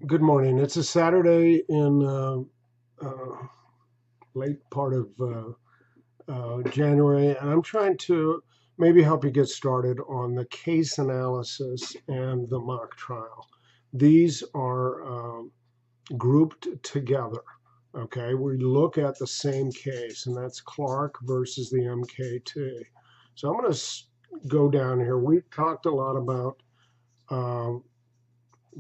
Good morning. It's a Saturday in late part of January, and I'm trying to maybe help you get started on the case analysis and the mock trial. These are grouped together. Okay, we look at the same case, and that's Clark versus the MKT. So I'm going to go down here. We've talked a lot about um,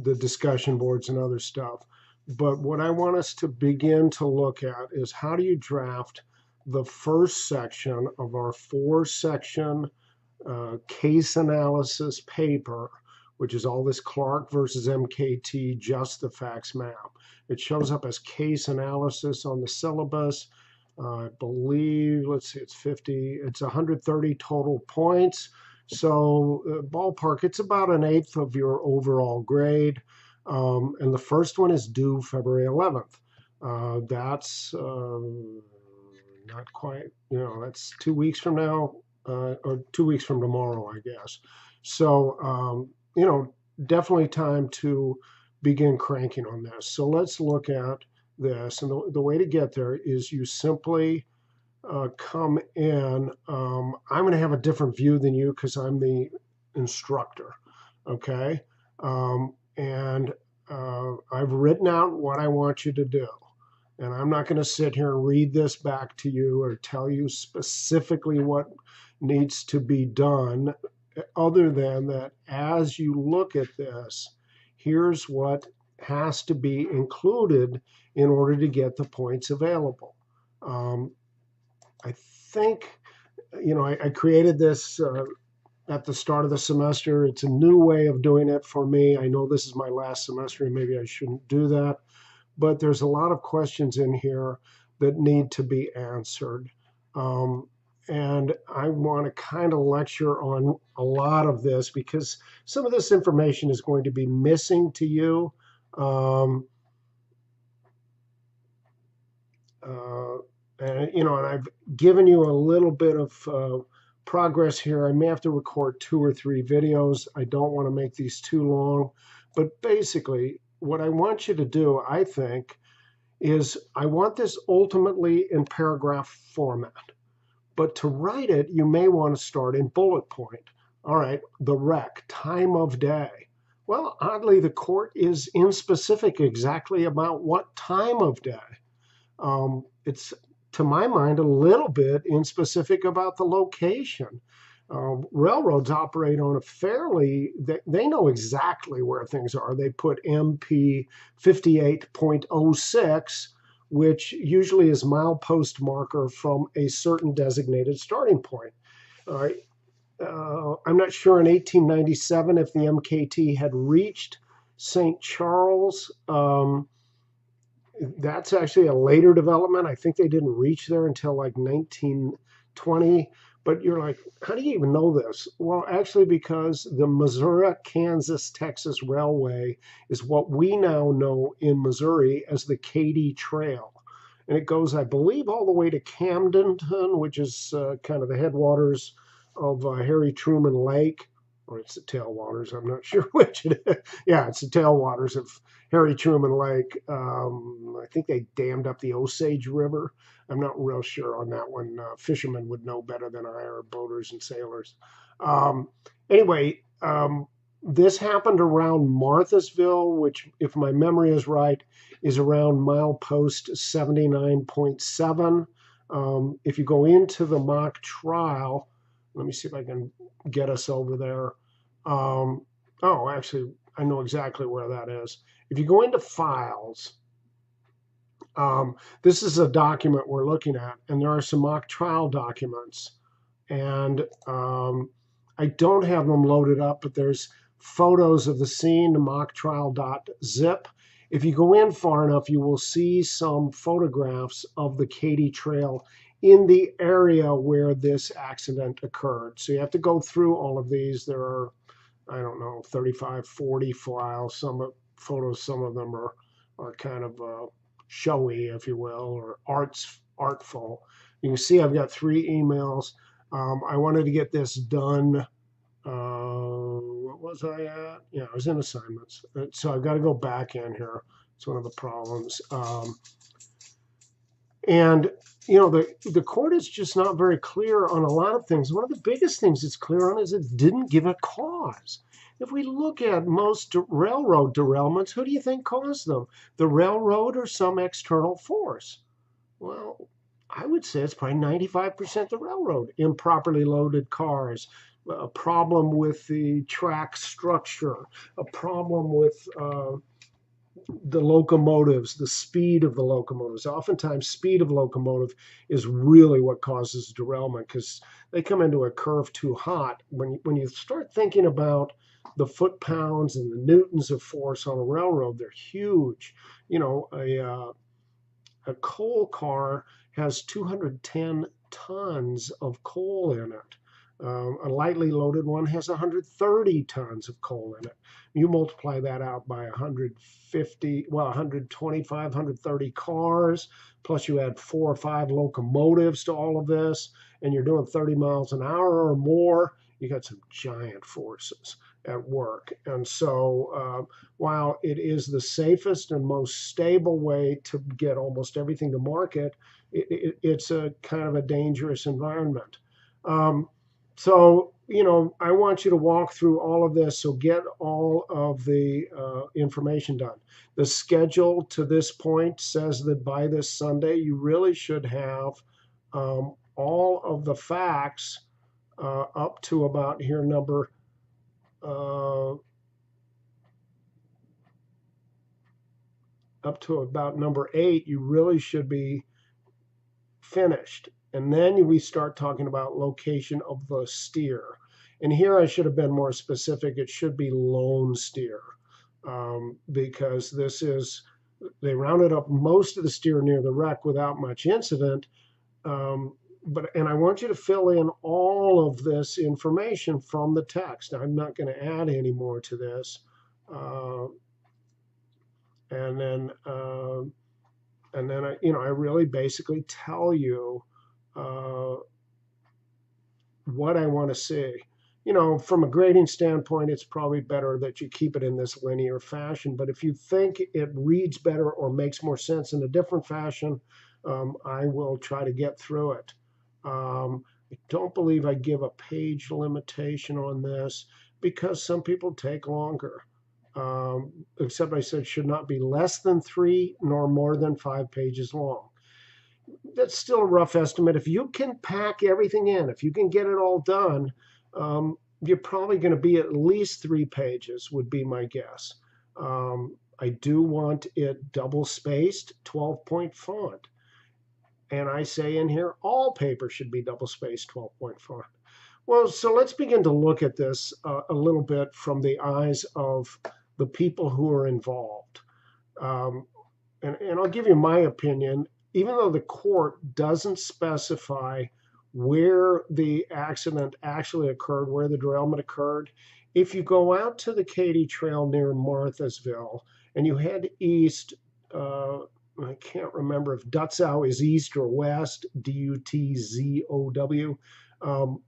the discussion boards and other stuff. But what I want us to begin to look at is how do you draft the first section of our four-section case analysis paper, which is all this Clark versus MKT, just the facts map. It shows up as case analysis on the syllabus. I believe, let's see, it's 130 total points. So ballpark, it's about an eighth of your overall grade. And the first one is due February 11th. That's not quite, that's 2 weeks from now, or 2 weeks from tomorrow, I guess. So, definitely time to begin cranking on this. So let's look at this. And the way to get there is you simply come in. I'm going to have a different view than you because I'm the instructor. Okay. And I've written out what I want you to do. And I'm not going to sit here and read this back to you or tell you specifically what needs to be done, other than that as you look at this, here's what has to be included in order to get the points available. I think, I created this at the start of the semester. It's a new way of doing it for me. I know this is my last semester and maybe I shouldn't do that, but there's a lot of questions in here that need to be answered. And I want to kind of lecture on a lot of this because some of this information is going to be missing to you. And I've given you a little bit of progress here. I may have to record 2 or 3 videos. I don't want to make these too long, but basically what I want you to do, I think, is I want this ultimately in paragraph format. But to write it, you may want to start in bullet point. All right, the wreck, time of day. Well, oddly, the court is inspecific exactly about what time of day. It's, to my mind, a little bit inspecific about the location. Railroads operate on a they know exactly where things are. They put MP 58.06, which usually is milepost marker from a certain designated starting point. All right. I'm not sure in 1897 if the MKT had reached St. Charles. That's actually a later development. I think they didn't reach there until like 1920. But you're like, how do you even know this? Well, actually, because the Missouri, Kansas, Texas Railway is what we now know in Missouri as the Katy Trail. And it goes, I believe, all the way to Camdenton, which is kind of the headwaters of Harry Truman Lake, or it's the tailwaters. I'm not sure which it is. Yeah, it's the tailwaters of Harry Truman Lake. I think they dammed up the Osage River. I'm not real sure on that one. Fishermen would know better than I, or boaters and sailors. Anyway, this happened around Marthasville, which, if my memory is right, is around milepost 79.7. If you go into the mock trial, let me see if I can get us over there. Actually, I know exactly where that is. If you go into files, this is a document we're looking at, and there are some mock trial documents. And I don't have them loaded up, but there's photos of the scene, mocktrial.zip. If you go in far enough, you will see some photographs of the Katy Trail in the area where this accident occurred. So you have to go through all of these. There are, I don't know, 35, 40 files. Some photos, some of them are kind of showy, if you will, or artful. You can see I've got 3 emails. I wanted to get this done What was I at? Yeah, I was in assignments. So I've got to go back in here. It's one of the problems. And the court is just not very clear on a lot of things. One of the biggest things it's clear on is it didn't give a cause. If we look at most railroad derailments, who do you think caused them? The railroad or some external force? Well, I would say it's probably 95% the railroad. Improperly loaded cars, a problem with the track structure, a problem with the locomotives, the speed of the locomotives. Oftentimes, speed of locomotive is really what causes derailment because they come into a curve too hot. When you start thinking about the foot-pounds and the newtons of force on a railroad, they're huge. A coal car has 210 tons of coal in it. A lightly loaded one has 130 tons of coal in it. You multiply that out by 150, well, 125, 130 cars, plus you add 4 or 5 locomotives to all of this, and you're doing 30 miles an hour or more, you got some giant forces at work. And so while it is the safest and most stable way to get almost everything to market, it's a kind of a dangerous environment. So, I want you to walk through all of this. So get all of the information done. The schedule to this point says that by this Sunday, you really should have all of the facts up to about here number up to about number 8. You really should be finished. And then we start talking about location of the steer. And here I should have been more specific. It should be lone steer because they rounded up most of the steer near the wreck without much incident. And I want you to fill in all of this information from the text. I'm not going to add any more to this. And then I really basically tell you what I want to see. From a grading standpoint, it's probably better that you keep it in this linear fashion. But if you think it reads better or makes more sense in a different fashion, I will try to get through it. I don't believe I give a page limitation on this because some people take longer. Except I said should not be less than 3 nor more than 5 pages long. That's still a rough estimate. If you can pack everything in, if you can get it all done, you're probably going to be at least 3 pages would be my guess. I do want it double spaced, 12-point font. And I say in here, all paper should be double spaced, 12-point font. Well, so let's begin to look at this a little bit from the eyes of the people who are involved. And I'll give you my opinion. Even though the court doesn't specify where the accident actually occurred, where the derailment occurred, if you go out to the Katy Trail near Marthasville and you head east, I can't remember if Dutzow is east or west, Dutzow.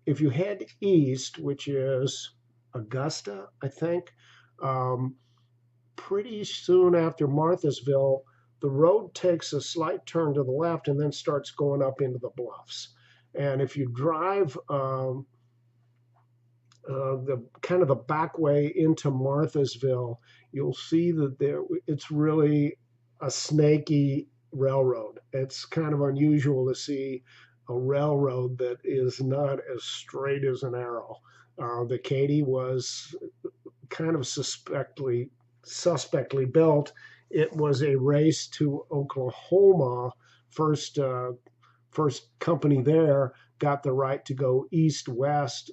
If you head east, which is Augusta, I think, pretty soon after Marthasville, the road takes a slight turn to the left and then starts going up into the bluffs. And if you drive the kind of the back way into Marthasville, you'll see that it's really a snaky railroad. It's kind of unusual to see a railroad that is not as straight as an arrow. The Katy was kind of suspectly built. It was a race to Oklahoma. First company there got the right to go east-west.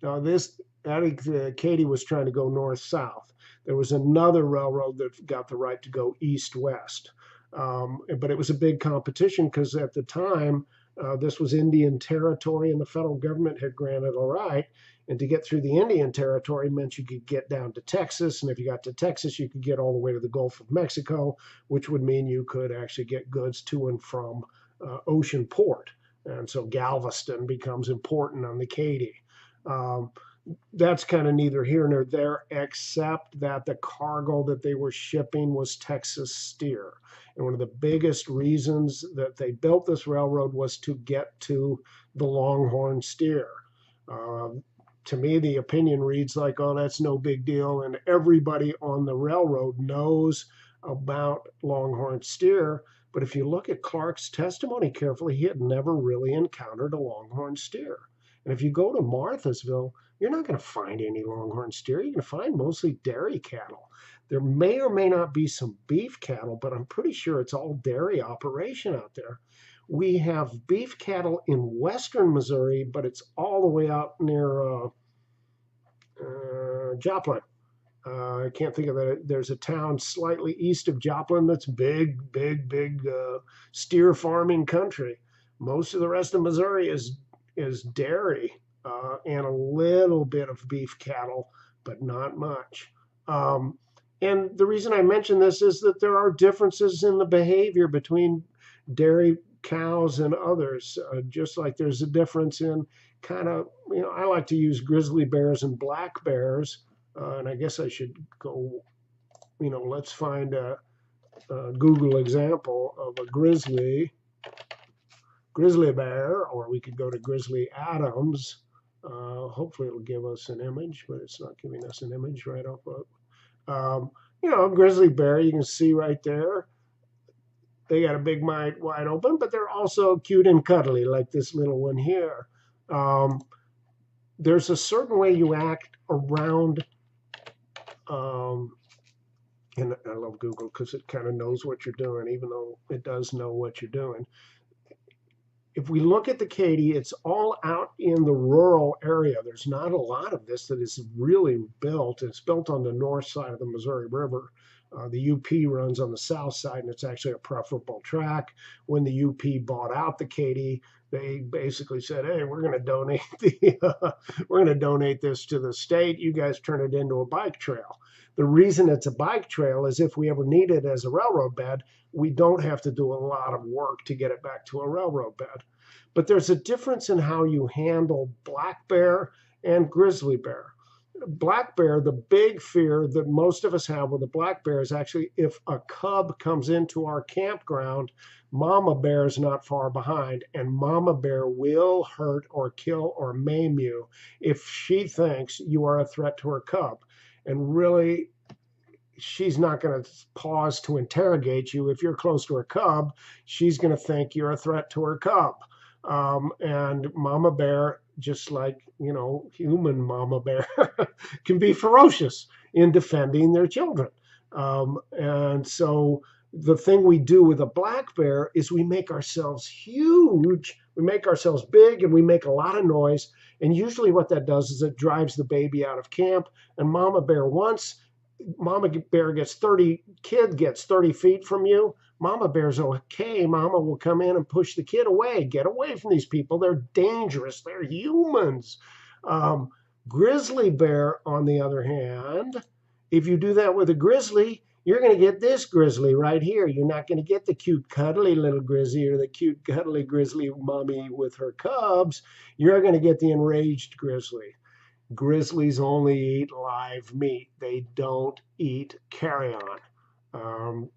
Now I think the Katy was trying to go north-south. There was another railroad that got the right to go east-west. But it was a big competition because at the time, this was Indian territory and the federal government had granted a right. And to get through the Indian territory meant you could get down to Texas. And if you got to Texas, you could get all the way to the Gulf of Mexico, which would mean you could actually get goods to and from Ocean Port. And so Galveston becomes important on the Katy. that's kind of neither here nor there, except that the cargo that they were shipping was Texas steer. And one of the biggest reasons that they built this railroad was to get to the Longhorn steer. Um, to me, the opinion reads like, oh, that's no big deal. And everybody on the railroad knows about Longhorn steer. But if you look at Clark's testimony carefully, he had never really encountered a Longhorn steer. And if you go to Marthasville, you're not going to find any Longhorn steer. You're going to find mostly dairy cattle. There may or may not be some beef cattle, but I'm pretty sure it's all dairy operation out there. We have beef cattle in western Missouri, but it's all the way out near Joplin. I can't think of it. There's a town slightly east of Joplin that's big steer farming country. Most of the rest of Missouri is dairy and a little bit of beef cattle, but not much. And the reason I mention this is that there are differences in the behavior between dairy cows and others, just like there's a difference in kind of, I like to use grizzly bears and black bears. And I guess I should go, let's find a Google example of a grizzly bear, or we could go to Grizzly Adams. Hopefully it'll give us an image, but it's not giving us an image right off of. Grizzly bear, you can see right there. They got a big mouth wide open, but they're also cute and cuddly, like this little one here. There's a certain way you act around, and I love Google because it kind of knows what you're doing, even though it does know what you're doing. If we look at the Katy, it's all out in the rural area. There's not a lot of this that is really built. It's built on the north side of the Missouri River. The UP runs on the south side, and it's actually a preferable track. When the UP bought out the Katy, they basically said, "Hey, we're going to donate this to the state. You guys turn it into a bike trail." The reason it's a bike trail is if we ever need it as a railroad bed, we don't have to do a lot of work to get it back to a railroad bed. But there's a difference in how you handle black bear and grizzly bear. Black bear, the big fear that most of us have with a black bear is actually if a cub comes into our campground, mama bear is not far behind, and mama bear will hurt or kill or maim you if she thinks you are a threat to her cub. And really, she's not going to pause to interrogate you. If you're close to her cub, she's going to think you're a threat to her cub. And mama bear, just like, human mama bear, can be ferocious in defending their children. And so the thing we do with a black bear is we make ourselves huge, we make ourselves big, and we make a lot of noise. And usually what that does is it drives the baby out of camp. And mama bear kid gets 30 feet from you, mama bear's okay. Mama will come in and push the kid away. Get away from these people. They're dangerous. They're humans. Grizzly bear, on the other hand, if you do that with a grizzly, you're going to get this grizzly right here. You're not going to get the cute, cuddly little grizzly or the cute, cuddly grizzly mommy with her cubs. You're going to get the enraged grizzly. Grizzlies only eat live meat. They don't eat carrion. And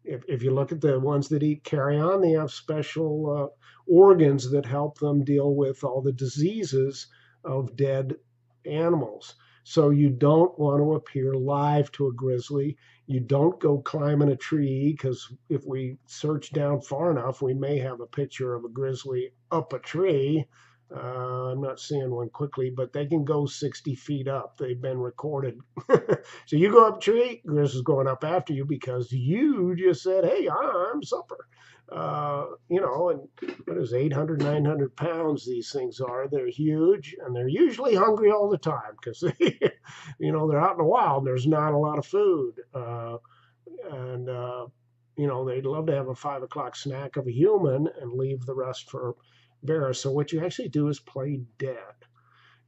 if you look at the ones that eat carrion, they have special organs that help them deal with all the diseases of dead animals. So you don't want to appear live to a grizzly. You don't go climbing a tree, because if we search down far enough, we may have a picture of a grizzly up a tree. I'm not seeing one quickly, but they can go 60 feet up. They've been recorded. So you go up a tree, grizzly's going up after you because you just said, "Hey, I'm supper." And what is 800, 900 pounds these things are. They're huge, and they're usually hungry all the time because they're out in the wild. There's not a lot of food. They'd love to have a 5 o'clock snack of a human and leave the rest for bears. So what you actually do is play dead.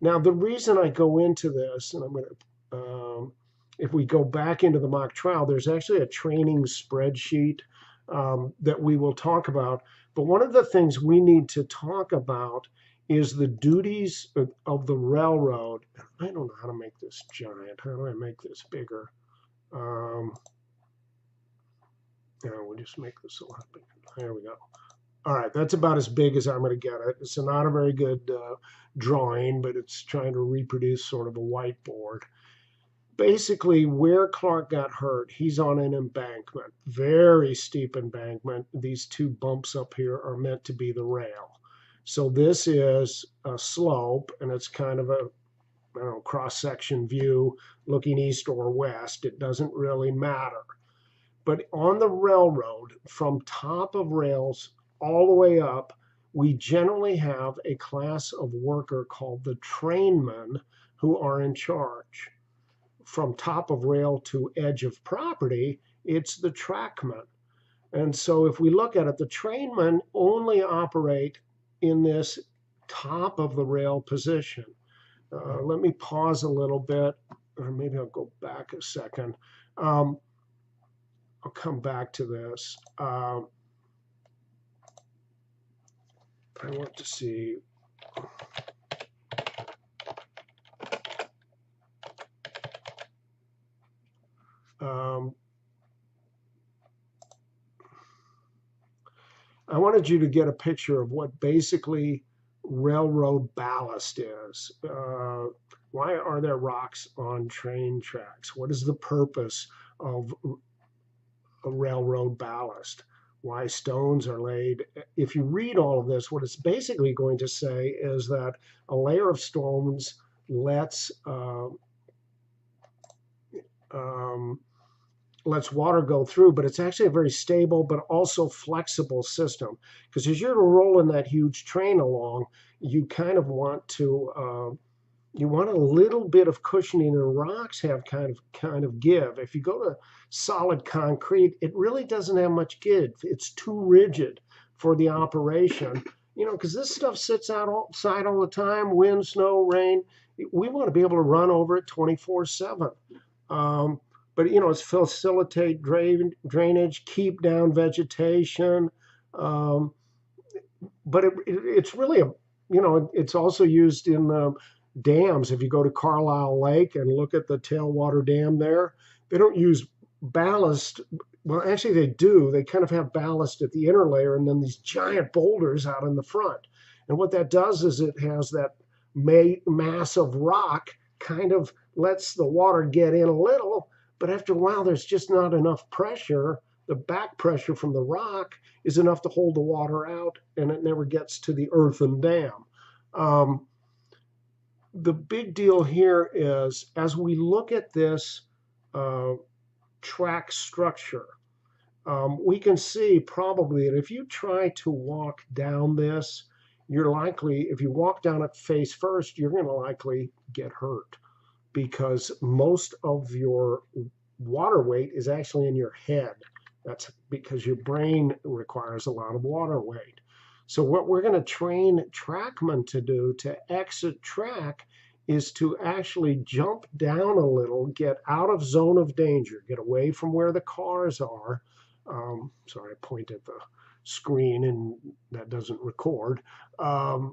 Now, the reason I go into this, and I'm going to, if we go back into the mock trial, there's actually a training spreadsheet that we will talk about. But one of the things we need to talk about is the duties of the railroad. I don't know how to make this giant. How do I make this bigger? We'll just make this a lot bigger. There we go. All right, that's about as big as I'm going to get it. It's not a very good drawing, but it's trying to reproduce sort of a whiteboard. Basically, where Clark got hurt, he's on an embankment, very steep embankment. These two bumps up here are meant to be the rail. So this is a slope, and it's kind of a cross-section view looking east or west. It doesn't really matter. But on the railroad, from top of rails all the way up, we generally have a class of worker called the trainmen who are in charge. From top of rail to edge of property, it's the trackmen. And so if we look at it, the trainmen only operate in this top of the rail position. Let me pause a little bit, or maybe I'll go back a second. I'll come back to this. I want to see. I wanted you to get a picture of what basically railroad ballast is. Why are there rocks on train tracks? What is the purpose of a railroad ballast? Why stones are laid? If you read all of this, what it's basically going to say is that a layer of stones lets water go through, but it's actually a very stable but also flexible system. Because as you're rolling that huge train along, you kind of want to you want a little bit of cushioning, and rocks have kind of give. If you go to solid concrete, it really doesn't have much give. It's too rigid for the operation, because this stuff sits outside all the time, wind, snow, rain. We want to be able to run over it 24/7. But it's facilitate drainage, keep down vegetation. But it's really it's also used in dams. If you go to Carlisle Lake and look at the tailwater dam there, they don't use ballast. Well, actually they do. They kind of have ballast at the inner layer and then these giant boulders out in the front. And what that does is it has that mass of rock kind of lets the water get in a little, but after a while there's just not enough pressure. The back pressure from the rock is enough to hold the water out, and it never gets to the earthen dam. The big deal here is, as we look at this track structure, we can see probably that if you try to walk down this, you're likely, if you walk down it face first, you're going to likely get hurt, because most of your water weight is actually in your head. That's because your brain requires a lot of water weight. So what we're going to train trackmen to do to exit track is to actually jump down a little, get out of zone of danger, get away from where the cars are. Sorry, I point at the screen and that doesn't record. But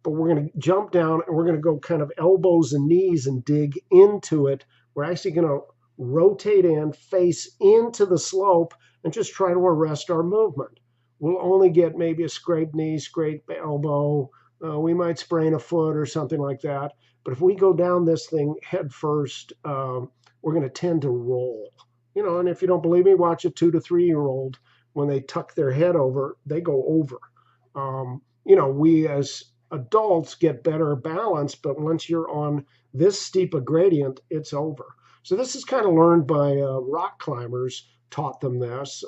we're going to jump down and we're going to go kind of elbows and knees and dig into it. We're actually going to rotate in, face into the slope, and just try to arrest our movement. We'll only get maybe a scraped knee, scraped elbow. We might sprain a foot or something like that. But if we go down this thing head first, we're going to tend to roll. And if you don't believe me, watch a 2 to 3 year old. When they tuck their head over, they go over. We as adults get better balance, but once you're on this steep a gradient, it's over. So this is kind of learned by rock climbers, taught them this.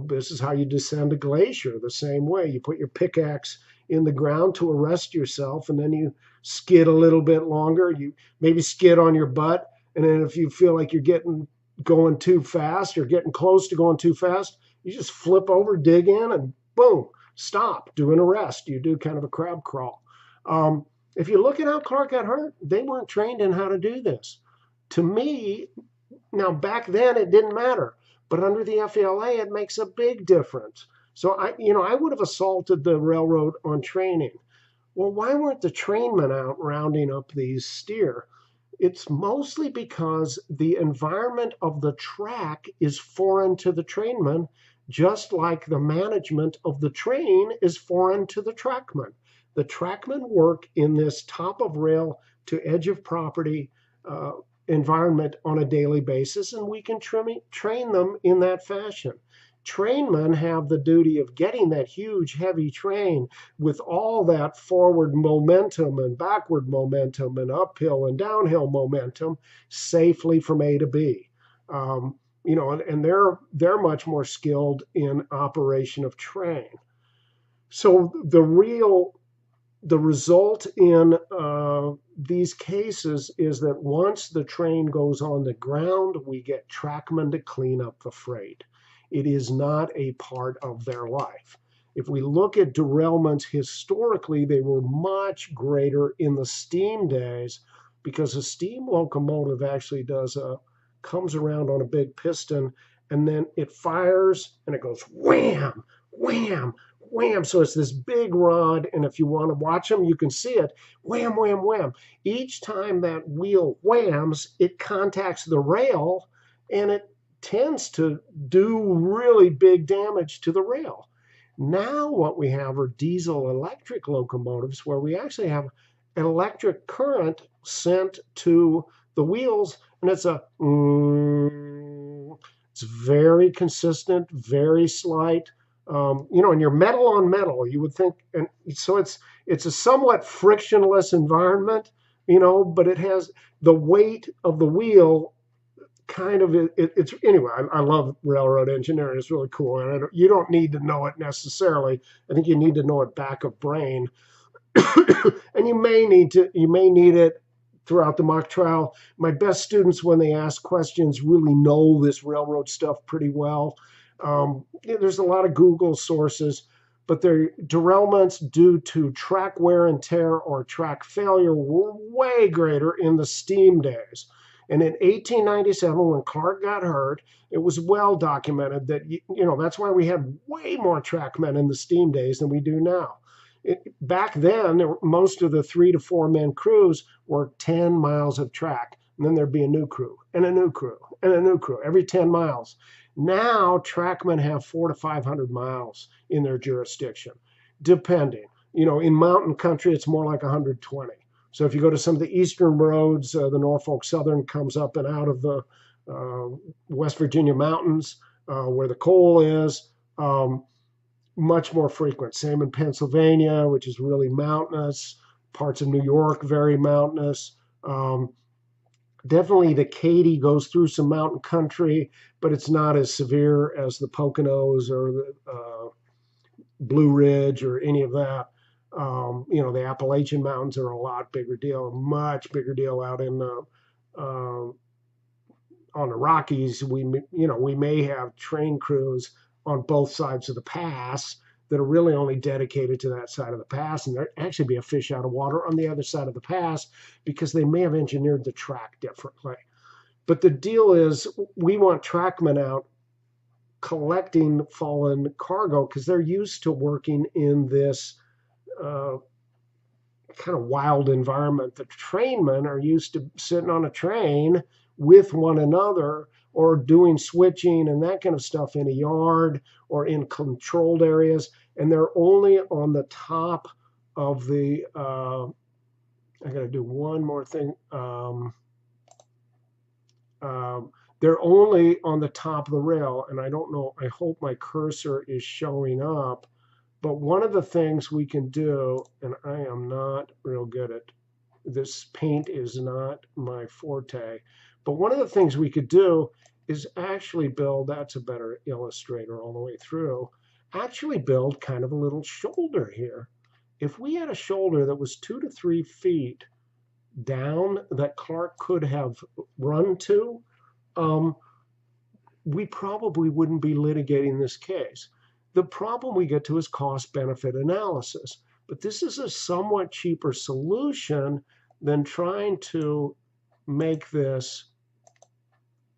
This is how you descend a glacier the same way. You put your pickaxe in the ground to arrest yourself, and then you skid a little bit longer. You maybe skid on your butt, and then if you feel like you're going too fast or getting close to going too fast, you just flip over, dig in, and boom, stop, do an arrest. You do kind of a crab crawl. If you look at how Clark got hurt, they weren't trained in how to do this. To me, now back then it didn't matter, but under the FALA it makes a big difference. So I would have assaulted the railroad on training. Well, why weren't the trainmen out rounding up these steer? It's mostly because the environment of the track is foreign to the trainmen, just like the management of the train is foreign to the trackmen. The trackmen work in this top of rail to edge of property environment on a daily basis, and we can train them in that fashion. Trainmen have the duty of getting that huge, heavy train with all that forward momentum and backward momentum and uphill and downhill momentum safely from A to B. And they're much more skilled in operation of train. So the result in these cases is that once the train goes on the ground, we get trackmen to clean up the freight. It is not a part of their life. If we look at derailments historically, they were much greater in the steam days because a steam locomotive actually comes around on a big piston and then it fires and it goes wham, wham, wham. So it's this big rod, and if you want to watch them, you can see it. Wham, wham, wham. Each time that wheel whams, it contacts the rail, and it tends to do really big damage to the rail. Now what we have are diesel electric locomotives where we actually have an electric current sent to the wheels, and it's it's very consistent, very slight. And you're metal on metal, you would think, and so it's a somewhat frictionless environment, but it has the weight of the wheel kind of it's anyway. I love railroad engineering. It's really cool, and you don't need to know it necessarily. I think you need to know it back of brain, and you may need it throughout the mock trial. My best students, when they ask questions, really know this railroad stuff pretty well. There's a lot of Google sources, but their derailments due to track wear and tear or track failure were way greater in the steam days. And in 1897, when Clark got hurt, it was well documented that, that's why we had way more trackmen in the steam days than we do now. Back then, most of the 3 to 4 man crews worked 10 miles of track, and then there'd be a new crew and a new crew and a new crew every 10 miles. Now, trackmen have 400 to 500 miles in their jurisdiction, depending. In mountain country, it's more like 120. So if you go to some of the eastern roads, the Norfolk Southern comes up and out of the West Virginia mountains where the coal is, much more frequent. Same in Pennsylvania, which is really mountainous. Parts of New York, very mountainous. Definitely the Katy goes through some mountain country, but it's not as severe as the Poconos or the Blue Ridge or any of that. The Appalachian Mountains are a lot bigger deal, much bigger deal out in on the Rockies. We may have train crews on both sides of the pass that are really only dedicated to that side of the pass, and there actually be a fish out of water on the other side of the pass because they may have engineered the track differently. But the deal is we want trackmen out collecting fallen cargo because they're used to working in this kind of wild environment. The trainmen are used to sitting on a train with one another or doing switching and that kind of stuff in a yard or in controlled areas, and they're only on the top of the I got to do one more thing. They're only on the top of the rail, and I don't know, I hope my cursor is showing up. But one of the things we can do, and I am not real good at this, paint is not my forte, but one of the things we could do is actually build, that's a better illustrator all the way through, actually build kind of a little shoulder here. If we had a shoulder that was 2 to 3 feet down that Clark could have run to, we probably wouldn't be litigating this case. The problem we get to is cost-benefit analysis, but this is a somewhat cheaper solution than trying to make this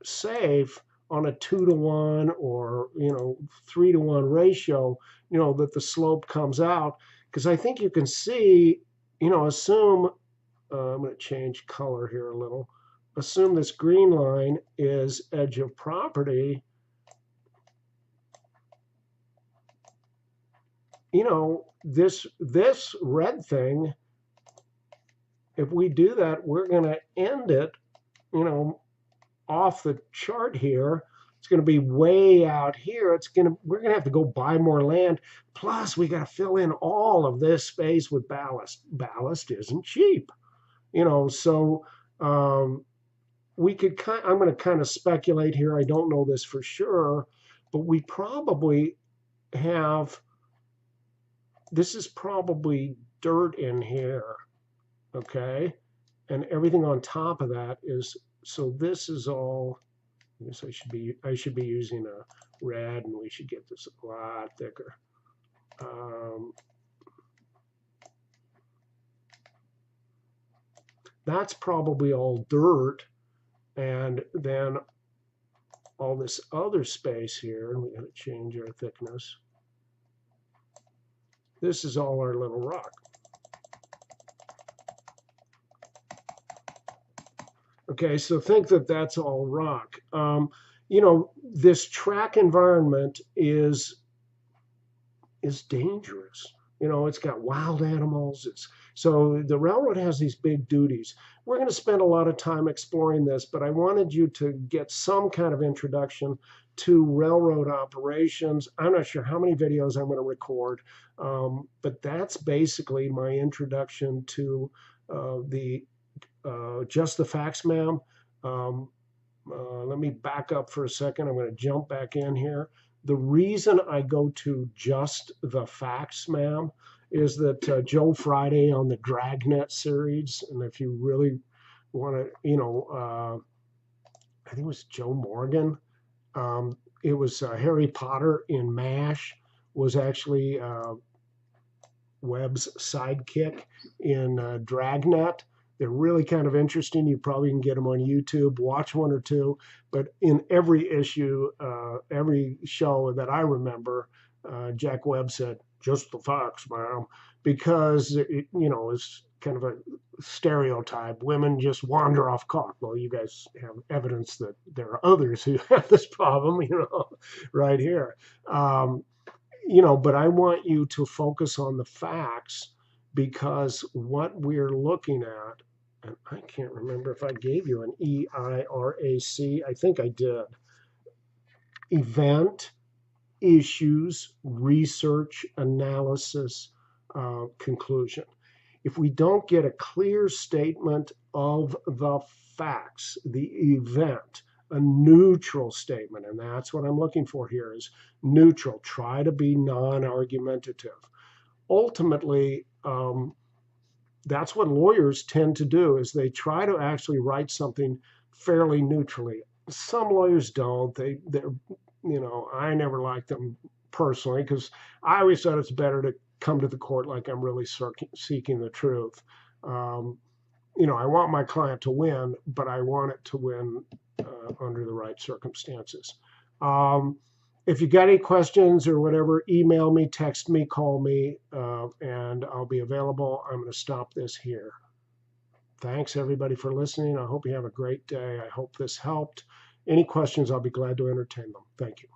safe on a 2-to-1 or 3-to-1 ratio, that the slope comes out. Because I think you can see, assume, I'm going to change color here a little. Assume this green line is edge of property. This red thing, if we do that, we're going to end it, off the chart here. It's going to be way out here. We're going to have to go buy more land. Plus, we got to fill in all of this space with ballast. Ballast isn't cheap, So we could I'm going to kind of speculate here. I don't know this for sure, but we probably have. This is probably dirt in here, okay, and everything on top of that is. So this is all. I guess I should be using a red, and we should get this a lot thicker. That's probably all dirt, and then all this other space here, and we got to change our thickness. This is all our little rock. Okay, so think that that's all rock. This track environment is dangerous. It's got wild animals. So the railroad has these big duties. We're going to spend a lot of time exploring this, but I wanted you to get some kind of introduction to railroad operations. I'm not sure how many videos I'm going to record, but that's basically my introduction to just the facts, ma'am. Let me back up for a second. I'm going to jump back in here. The reason I go to just the facts, ma'am, is that Joe Friday on the Dragnet series, and if you really want to, I think it was Joe Morgan. It was Harry Potter in MASH was actually Webb's sidekick in Dragnet. They're really kind of interesting. You probably can get them on YouTube, watch one or two. But in every issue, every show that I remember, Jack Webb said, just the facts, ma'am, because it's kind of a stereotype. Women just wander off cock. Well, you guys have evidence that there are others who have this problem, right here. But I want you to focus on the facts, because what we're looking at, and I can't remember if I gave you an EIRAC. I think I did. Event, issues, research, analysis, conclusion. If we don't get a clear statement of the facts, the event, a neutral statement, and that's what I'm looking for here is neutral. Try to be non-argumentative. Ultimately, that's what lawyers tend to do, is they try to actually write something fairly neutrally. Some lawyers don't. I never liked them personally, because I always thought it's better to come to the court like I'm really seeking the truth. I want my client to win, but I want it to win under the right circumstances. If you got any questions or whatever, email me, text me, call me, and I'll be available. I'm going to stop this here. Thanks, everybody, for listening. I hope you have a great day. I hope this helped. Any questions, I'll be glad to entertain them. Thank you.